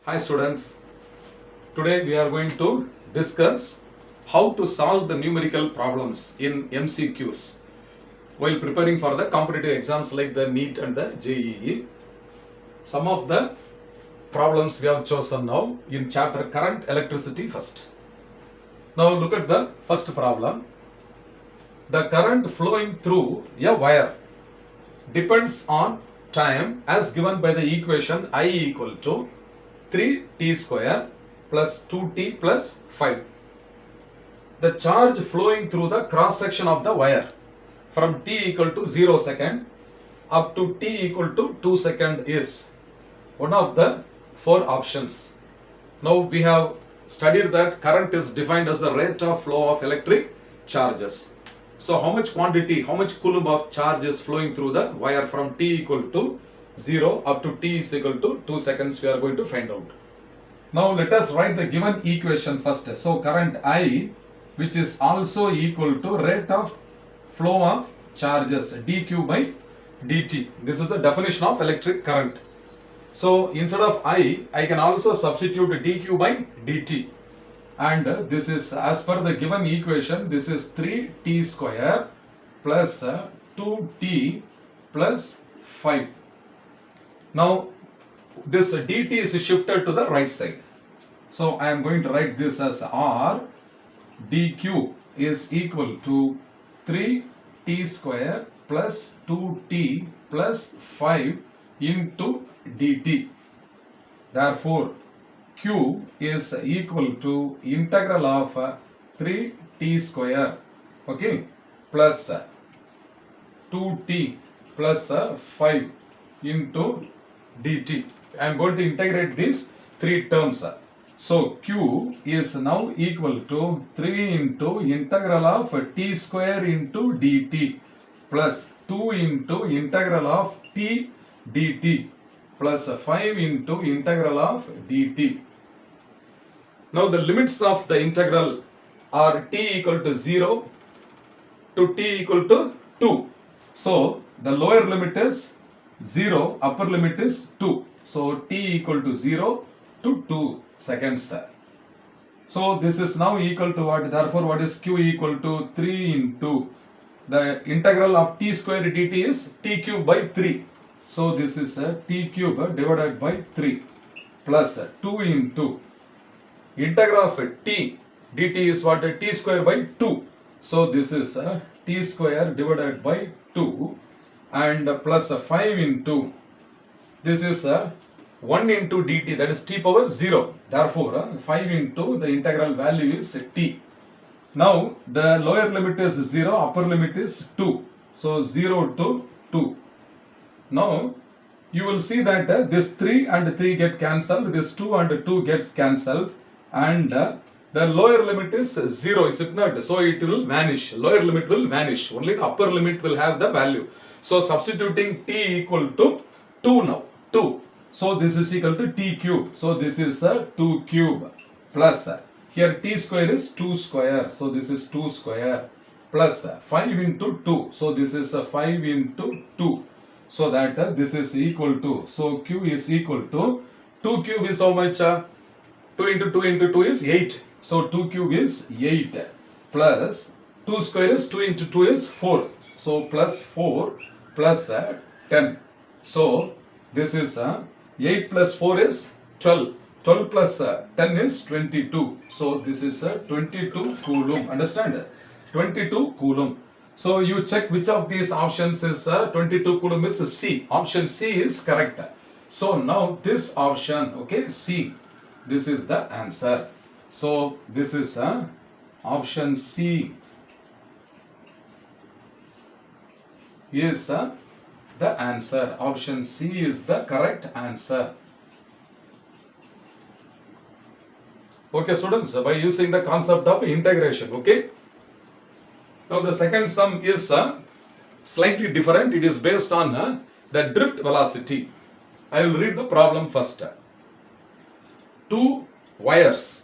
Hi students, today we are going to discuss how to solve the numerical problems in MCQs while preparing for the competitive exams like the NEET and the JEE. Some of the problems we have chosen now in chapter current electricity first. Now look at the first problem. The current flowing through a wire depends on time as given by the equation I equal to 3t square plus 2t plus 5. The charge flowing through the cross section of the wire from t equal to 0 second up to t equal to 2 second is one of the four options. Now we have studied that current is defined as the rate of flow of electric charges. So how much quantity, how much coulomb of charge is flowing through the wire from t equal to 0 up to t is equal to 2 seconds we are going to find out. Now let us write the given equation first. So current I, which is also equal to rate of flow of charges dq by dt. This is the definition of electric current. So instead of I can also substitute dq by dt. And this is as per the given equation, this is 3t square plus 2t plus 5. Now this dt is shifted to the right side. So I am going to write this as R dq is equal to 3t square plus 2t plus 5 into dt. Therefore Q is equal to integral of 3t square, okay, plus 2t plus 5 into dt. I am going to integrate these three terms. So Q is now equal to 3 into integral of t square into dt plus 2 into integral of t dt plus 5 into integral of dt. Now the limits of the integral are t equal to 0 to t equal to 2. So the lower limit is 0, upper limit is 2. So t equal to 0 to 2 seconds. So this is now equal to what? Therefore what is q equal to 3 into the integral of t square dt is t cube by 3. So this is t cube divided by 3 plus 2 into integral of t dt is what? T square by 2. So this is t square divided by 2 and plus 5 into this is 1 into dt, that is t power 0. Therefore 5 into the integral value is t. Now the lower limit is 0, upper limit is 2. So 0 to 2. Now you will see that this 3 and 3 get cancelled, this 2 and 2 gets cancelled, and the lower limit is 0, is it not? So it will vanish, lower limit will vanish, only the upper limit will have the value. So substituting t equal to 2 now, 2. So this is equal to t cube. So this is 2 cube plus here t square is 2 square. So this is 2 square plus 5 into 2. So this is 5 into 2. So that this is equal to, so q is equal to 2 cube is how much? 2 into 2 into 2 is 8. So 2 cube is 8 plus 2 square is 2 into 2 is 4. So plus 4 plus 10. So this is 8 plus 4 is 12. 12 plus 10 is 22. So this is 22 coulomb. Understand? 22 coulomb. So you check which of these options is 22 coulomb is C. Option C is correct. So now this option, okay, C, this is the answer. So this is option C is the answer. Option C is the correct answer. Okay students, by using the concept of integration, okay. Now the second sum is slightly different. It is based on the drift velocity. I will read the problem first. Two wires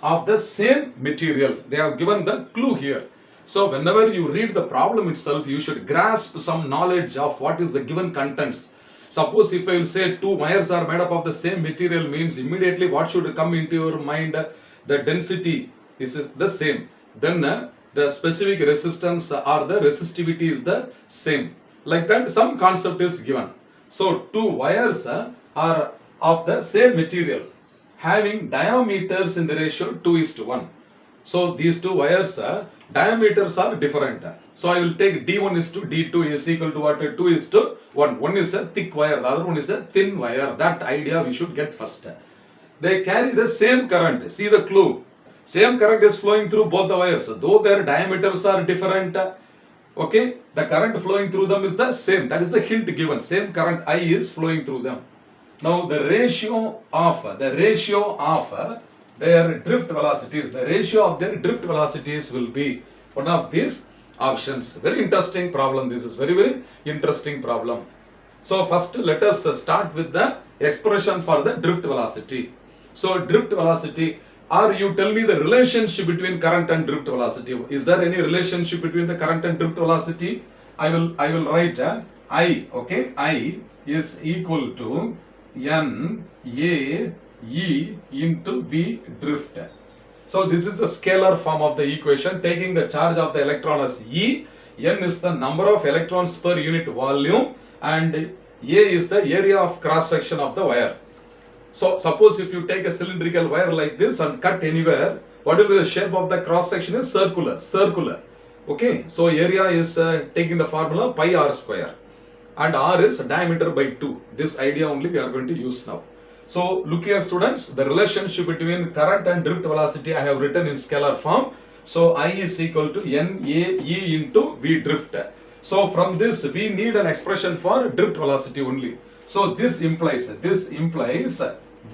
of the same material. They have given the clue here. So whenever you read the problem itself, you should grasp some knowledge of what is the given contents. Suppose if I will say two wires are made up of the same material, means immediately what should come into your mind? The density is the same. Then the specific resistance or the resistivity is the same. Like that, some concept is given. So two wires are of the same material, having diameters in the ratio 2:1. So these two wires diameters are different. So I will take D1 is to D2 is equal to what? 2 is to 1. One is a thick wire, the other one is a thin wire. That idea we should get first. They carry the same current. See the clue. Same current is flowing through both the wires. Though their diameters are different, okay, the current flowing through them is the same. That is the hint given. Same current I is flowing through them. Now the ratio of their drift velocities, will be one of these options. Very interesting problem. This is very interesting problem. So first let us start with the expression for the drift velocity. So drift velocity, or you tell me the relationship between current and drift velocity. Is there any relationship between the current and drift velocity? I will write I, okay, I is equal to N A E into V drift. So this is the scalar form of the equation, taking the charge of the electron as E. N is the number of electrons per unit volume, and A is the area of cross section of the wire. So suppose if you take a cylindrical wire like this and cut anywhere, what will be the shape of the cross section? Is circular. Okay, so area is taking the formula pi r square, and r is diameter by 2. This idea only we are going to use now. So look here students, the relationship between current and drift velocity I have written in scalar form. So I is equal to N A E into V drift. So from this we need an expression for drift velocity only. So this implies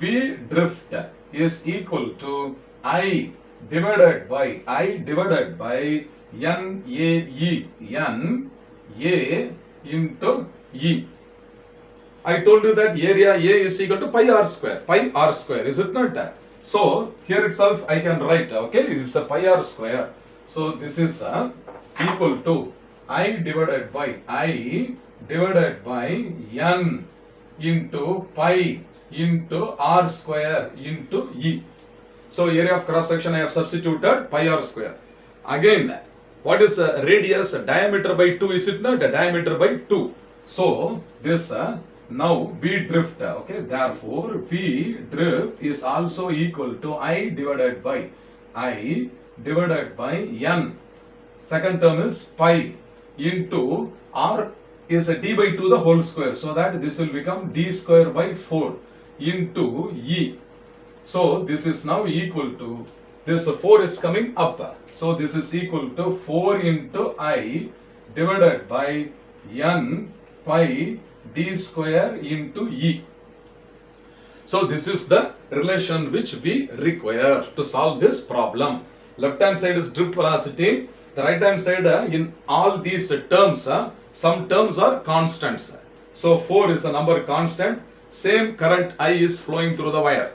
V drift is equal to I divided by N A into E. I told you that area A is equal to pi r square, is it not? So here itself I can write, okay, it is a pi r square. So this is equal to I divided by N into pi into r square into E. So area of cross section I have substituted pi r square. Again, what is radius? Diameter by 2, is it not? Diameter by 2. So this now V drift, okay, therefore V drift is also equal to I divided by N. Second term is pi into R is a d by 2 the whole square, so that this will become d square by 4 into E. So this is now equal to, this 4 is coming up, so this is equal to 4 into I divided by N pi d square into E. So this is the relation which we require to solve this problem. Left hand side is drift velocity, the right hand side in all these terms, some terms are constants. So 4 is a number constant, same current I is flowing through the wire.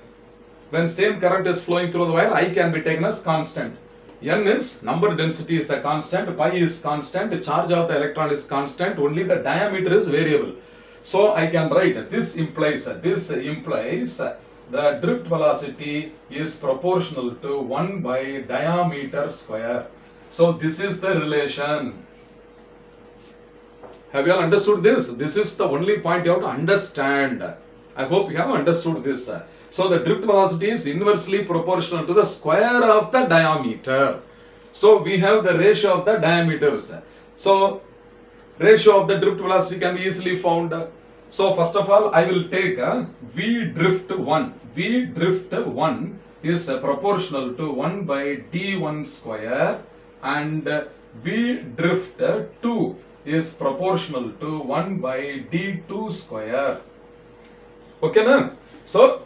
When same current is flowing through the wire, I can be taken as constant. N is number density is a constant, pi is constant, charge of the electron is constant, only the diameter is variable. So I can write this implies the drift velocity is proportional to 1 by diameter square. So this is the relation. Have you all understood this? This is the only point you have to understand. I hope you have understood this. So the drift velocity is inversely proportional to the square of the diameter. So we have the ratio of the diameters. So ratio of the drift velocity can be easily found. So first of all, I will take V drift 1. V drift 1 is proportional to 1 by d1 square, and V drift 2 is proportional to 1 by d2 square. Okay, na? So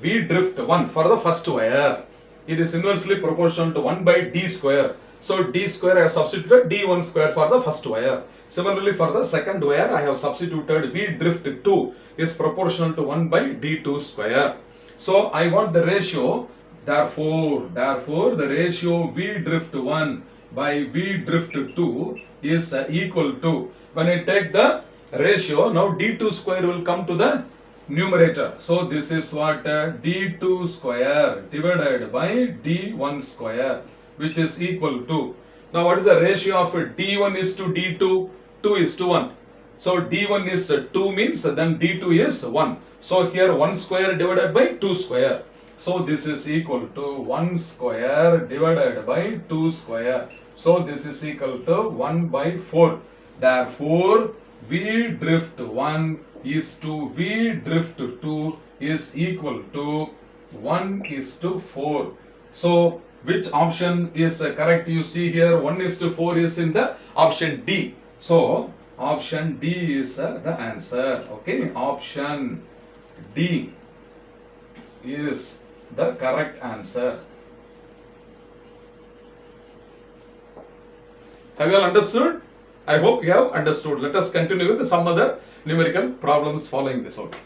V drift 1 for the first wire, it is inversely proportional to 1 by d square. So d square I have substituted d1 square for the first wire. Similarly for the second wire I have substituted V drift 2 is proportional to 1 by d2 square. So I want the ratio, therefore the ratio V drift 1 by V drift 2 is equal to, when I take the ratio, now d2 square will come to the numerator. So this is what d2 square divided by d1 square, which is equal to, now what is the ratio of d1 is to d2? 2 is to 1. So d1 is 2 means then d2 is 1. So here 1 square divided by 2 square. So this is equal to 1 square divided by 2 square. So this is equal to 1 by 4. Therefore, V drift 1 is to V drift 2 is equal to 1 is to 4. So which option is correct? You see here 1 is to 4 is in the option D. So option D is the answer. Okay, option D is the correct answer. Have you all understood? I hope you have understood. Let us continue with some other numerical problems following this. Okay.